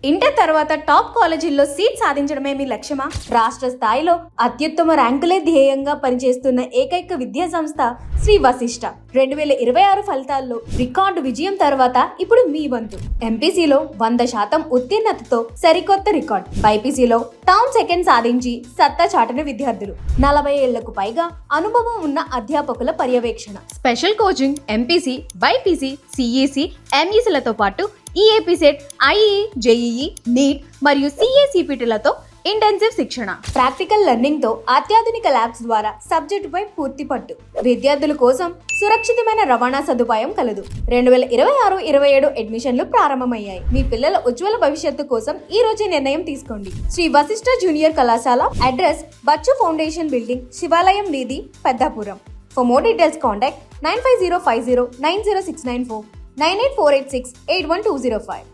Inter తర్వాత top కాలేజీల్లో seat సాధించడమే మీ లక్ష్యమా? రాష్ట్ర స్థాయిలో అత్యుత్తమ ర్యాంకులే ధ్యేయంగా పనిచేస్తున్న ఏకైక విద్యా సంస్థ శ్రీ వశిష్ట 2026 ఫలితాల్లో రికార్డు విజయం తర్వాత ఇప్పుడు మీ వంతు. ఎంపీసీలో 100% ఉత్తీర్ణతతో సరికొత్త రికార్డ్, బైపీసీలో టౌన్ సెకండ్ సాధించి సత్తా చాటిన విద్యార్థులు, 40 ఏళ్లకు పైగా అనుభవం ఉన్న అధ్యాపకుల పర్యవేక్షణ, special coaching, MPC, BiPC, CEC, ఎంఈసీలతో పాటు EAP CET, IE, JEE, NEET మరియు సిఏసిపిటీలతో ఇంటెన్సివ్ శిక్షణ, ప్రాక్టికల్ లెర్నింగ్ తో అత్యాధునిక ల్యాబ్స్ ద్వారా సబ్జెక్టుపై పూర్తి పట్టు. విద్యార్థుల కోసం సురక్షితమైన రవాణా సదుపాయం కలదు. 2026-27 అడ్మిషన్లు ప్రారంభమయ్యాయి. మీ పిల్లల ఉజ్వల భవిష్యత్తు కోసం ఈ రోజే నిర్ణయం తీసుకోండి. శ్రీ వశిష్ఠ జూనియర్ కళాశాల, అడ్రస్ బచ్చు ఫౌండేషన్ బిల్డింగ్, శివాలయం వీధి, Peddapuram. For more details contact 9505090694, 98486 81205.